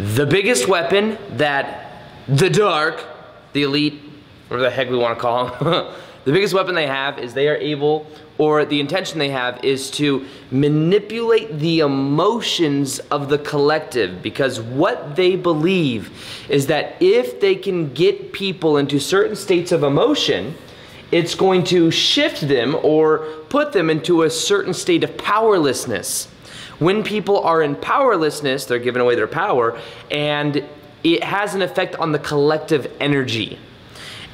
The biggest weapon that the dark, the elite, whatever the heck we want to call them, the biggest weapon they have is they are able, or the intention they have is to manipulate the emotions of the collective, because what they believe is that if they can get people into certain states of emotion, it's going to shift them or put them into a certain state of powerlessness. When people are in powerlessness, they're giving away their power, and it has an effect on the collective energy.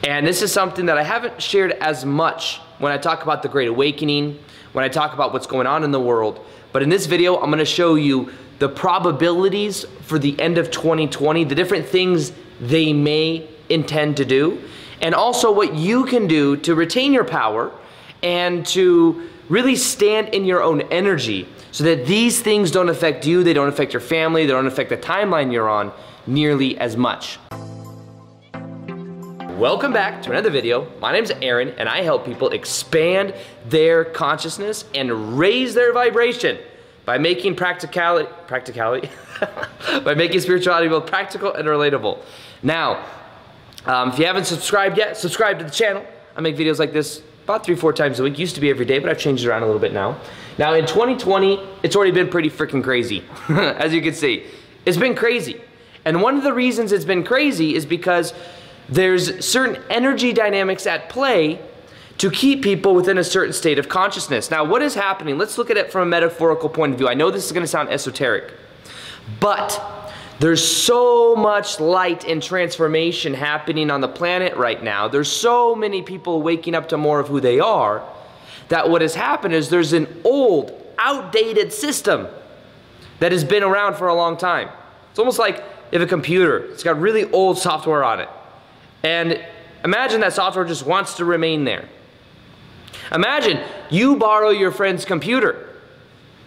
And this is something that I haven't shared as much when I talk about the Great Awakening, when I talk about what's going on in the world. But in this video, I'm going to show you the probabilities for the end of 2020, the different things they may intend to do, and also what you can do to retain your power and to really stand in your own energy so that these things don't affect you, they don't affect your family, they don't affect the timeline you're on nearly as much. Welcome back to another video. My name's Aaron, and I help people expand their consciousness and raise their vibration by making practicality, by making spirituality both practical and relatable. Now, if you haven't subscribed yet, subscribe to the channel. I make videos like this about 3-4 times a week. Used to be every day, but I've changed it around a little bit now. Now in 2020, it's already been pretty freaking crazy. As you can see, it's been crazy. And one of the reasons it's been crazy is because there's certain energy dynamics at play to keep people within a certain state of consciousness. Now, what is happening? Let's look at it from a metaphorical point of view. I know this is going to sound esoteric, but there's so much light and transformation happening on the planet right now. There's so many people waking up to more of who they are, that what has happened is there's an old, outdated system that has been around for a long time. It's almost like you have a computer. It's got really old software on it. And imagine that software just wants to remain there. Imagine you borrow your friend's computer,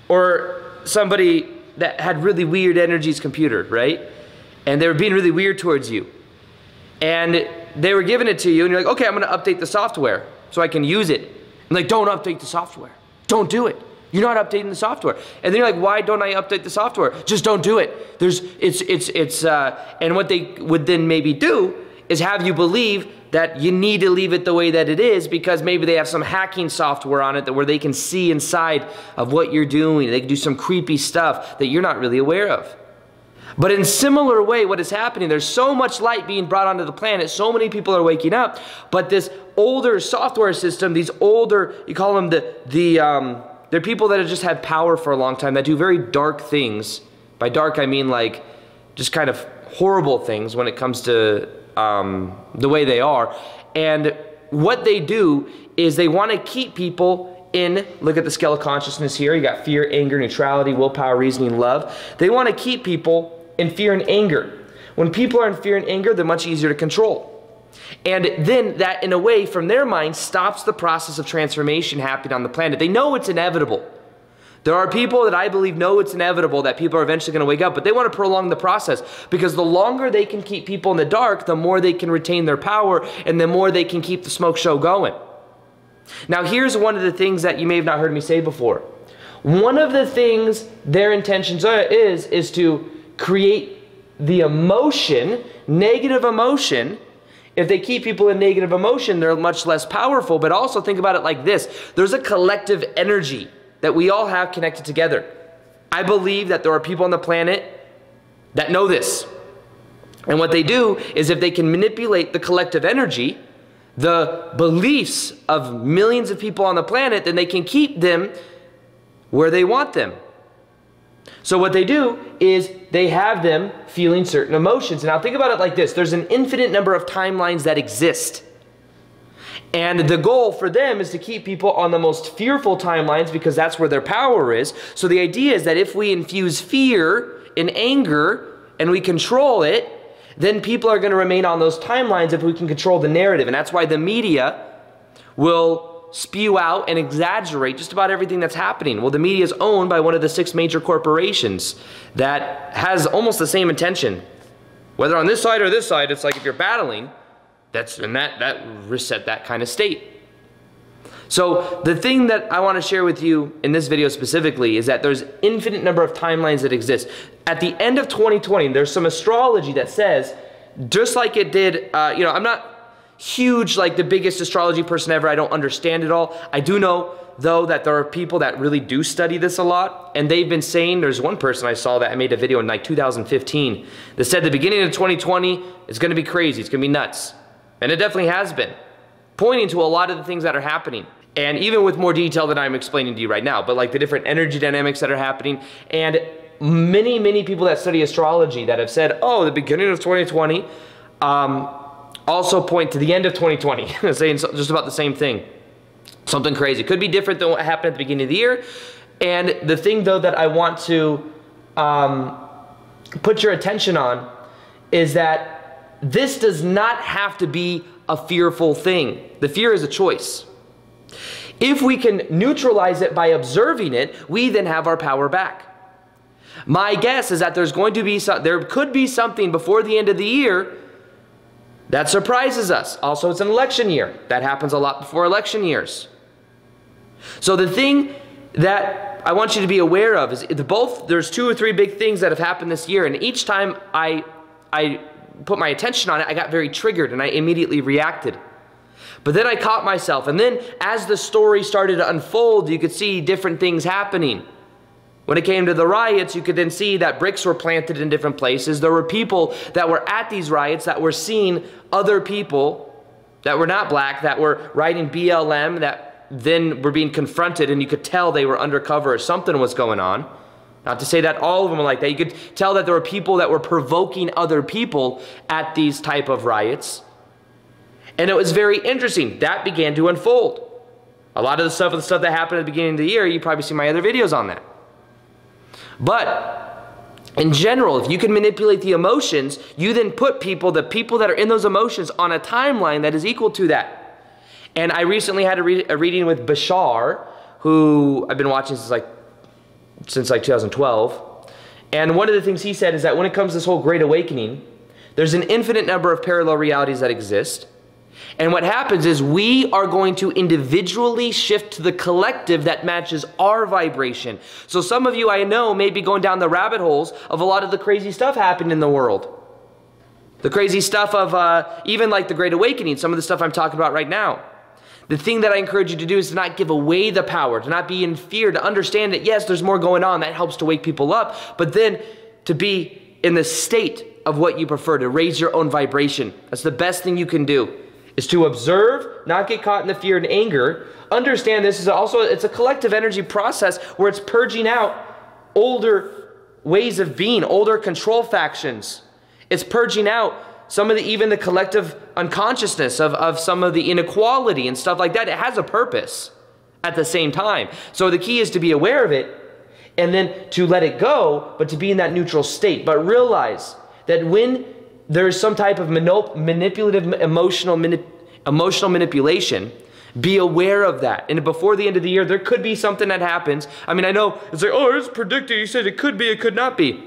or somebody that had really weird energy's computer, right? And they were being really weird towards you. And they were giving it to you, and you're like, okay, I'm gonna update the software so I can use it. And like, don't update the software. Don't do it. You're not updating the software. And then you're like, why don't I update the software? Just don't do it. And what they would then maybe do is have you believe that you need to leave it the way that it is, because maybe they have some hacking software on it where they can see inside of what you're doing. They can do some creepy stuff that you're not really aware of. But in similar way, what is happening, there's so much light being brought onto the planet, so many people are waking up, but this older software system, these older, you call them they're people that have just had power for a long time, that do very dark things. By dark, I mean like just kind of horrible things when it comes to the way they are. And what they do is they want to keep people in, look at the scale of consciousness here, you got fear, anger, neutrality, willpower, reasoning, love. They want to keep people in fear and anger. When people are in fear and anger, they're much easier to control. And then that, in a way, from their mind, stops the process of transformation happening on the planet. They know it's inevitable. There are people that I believe know it's inevitable that people are eventually going to wake up, but they want to prolong the process, because the longer they can keep people in the dark, the more they can retain their power, and the more they can keep the smoke show going. Now, here's one of the things that you may have not heard me say before. One of the things their intentions is to create the emotion, negative emotion. If they keep people in negative emotion, they're much less powerful. But also think about it like this. There's a collective energy that we all have connected together. I believe that there are people on the planet that know this. And what they do is, if they can manipulate the collective energy, the beliefs of millions of people on the planet, then they can keep them where they want them. So what they do is they have them feeling certain emotions. Now think about it like this. There's an infinite number of timelines that exist. And the goal for them is to keep people on the most fearful timelines, because that's where their power is. So the idea is that if we infuse fear and anger and we control it, then people are going to remain on those timelines if we can control the narrative. And that's why the media will spew out and exaggerate just about everything that's happening. Well, the media is owned by one of the 6 major corporations that has almost the same intention. Whether on this side or this side, it's like if you're battling, that reset that kind of state. So the thing that I want to share with you in this video specifically is that there's infinite number of timelines that exist. At the end of 2020, there's some astrology that says, just like it did, I'm not huge, like the biggest astrology person ever. I don't understand it all. I do know, though, that there are people that really do study this a lot, and they've been saying, there's one person I saw that I made a video in like 2015 that said the beginning of 2020 is going to be crazy. It's going to be nuts. And it definitely has been, pointing to a lot of the things that are happening. And even with more detail than I'm explaining to you right now, but like the different energy dynamics that are happening, and many, many people that study astrology that have said, oh, the beginning of 2020 also point to the end of 2020, saying just about the same thing. Something crazy. Could be different than what happened at the beginning of the year. And the thing, though, that I want to put your attention on is that this does not have to be a fearful thing. The fear is a choice. If we can neutralize it by observing it, we then have our power back. My guess is that there could be something before the end of the year that surprises us. Also, it's an election year. That happens a lot before election years. So the thing that I want you to be aware of is there's 2 or 3 big things that have happened this year, and each time I put my attention on it, I got very triggered and I immediately reacted. But then I caught myself, and then as the story started to unfold, you could see different things happening. When it came to the riots, you could then see that bricks were planted in different places. There were people that were at these riots that were seeing other people that were not black, that were writing BLM, that then were being confronted, and you could tell they were undercover or something was going on. Not to say that all of them were like that. You could tell that there were people that were provoking other people at these type of riots. And it was very interesting. That began to unfold. A lot of the stuff that happened at the beginning of the year, you probably see my other videos on that. But in general, if you can manipulate the emotions, you then put the people that are in those emotions on a timeline that is equal to that. And I recently had a reading with Bashar, who I've been watching since 2012. And one of the things he said is that when it comes to this whole Great Awakening, there's an infinite number of parallel realities that exist. And what happens is we are going to individually shift to the collective that matches our vibration. So some of you I know may be going down the rabbit holes of a lot of the crazy stuff happening in the world. The crazy stuff of even like the Great Awakening, some of the stuff I'm talking about right now. The thing that I encourage you to do is to not give away the power, to not be in fear, to understand that yes, there's more going on. That helps to wake people up. But then to be in the state of what you prefer, to raise your own vibration. That's the best thing you can do. Is to observe, not get caught in the fear and anger. Understand this is also, it's a collective energy process where it's purging out older ways of being, older control factions. It's purging out some of even the collective unconsciousness of some of the inequality and stuff like that. It has a purpose at the same time. So the key is to be aware of it and then to let it go, but to be in that neutral state. But realize that when there's some type of manipulative, emotional manipulation, be aware of that. And before the end of the year, there could be something that happens. I mean, I know it's like, oh, it's predicted. You said it could be, it could not be.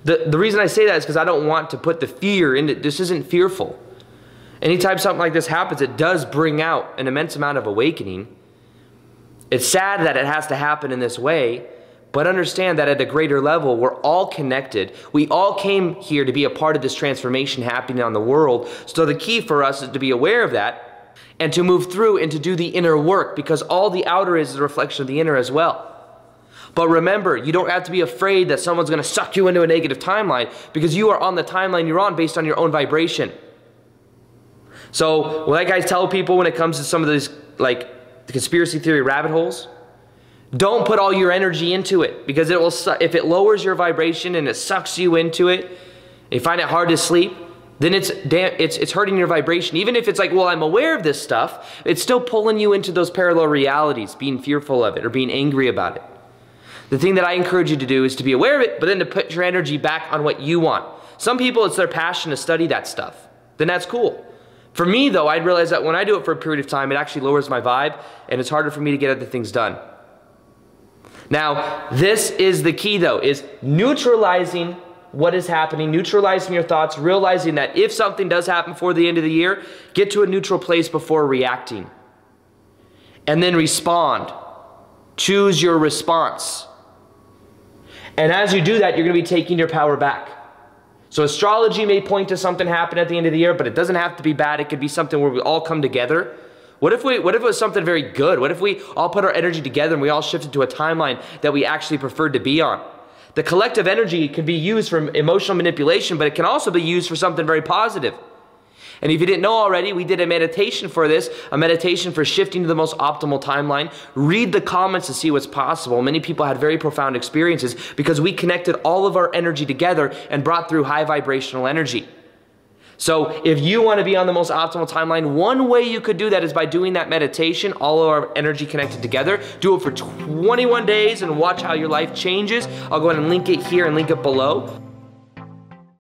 The reason I say that is because I don't want to put the fear in it. This isn't fearful. Anytime something like this happens, it does bring out an immense amount of awakening. It's sad that it has to happen in this way. But understand that at a greater level, we're all connected. We all came here to be a part of this transformation happening on the world. So the key for us is to be aware of that and to move through and to do the inner work, because all the outer is a reflection of the inner as well. But remember, you don't have to be afraid that someone's going to suck you into a negative timeline, because you are on the timeline you're on based on your own vibration. So like I tell people when it comes to some of these like the conspiracy theory rabbit holes, don't put all your energy into it, because it will, if it lowers your vibration and it sucks you into it, and you find it hard to sleep, then it's hurting your vibration. Even if it's like, well, I'm aware of this stuff, it's still pulling you into those parallel realities, being fearful of it or being angry about it. The thing that I encourage you to do is to be aware of it, but then to put your energy back on what you want. Some people, it's their passion to study that stuff. Then that's cool. For me, though, I realize that when I do it for a period of time, it actually lowers my vibe, and it's harder for me to get other things done. Now, this is the key, though, is neutralizing what is happening, neutralizing your thoughts, realizing that if something does happen before the end of the year, get to a neutral place before reacting. and then respond. Choose your response. And as you do that, you're going to be taking your power back. So astrology may point to something happening at the end of the year, but it doesn't have to be bad. It could be something where we all come together. What if it was something very good? What if we all put our energy together and we all shifted to a timeline that we actually preferred to be on? The collective energy can be used for emotional manipulation, but it can also be used for something very positive. And if you didn't know already, we did a meditation for this, a meditation for shifting to the most optimal timeline. Read the comments to see what's possible. Many people had very profound experiences because we connected all of our energy together and brought through high vibrational energy. So if you want to be on the most optimal timeline, one way you could do that is by doing that meditation, all of our energy connected together. Do it for 21 days and watch how your life changes. I'll go ahead and link it here and link it below.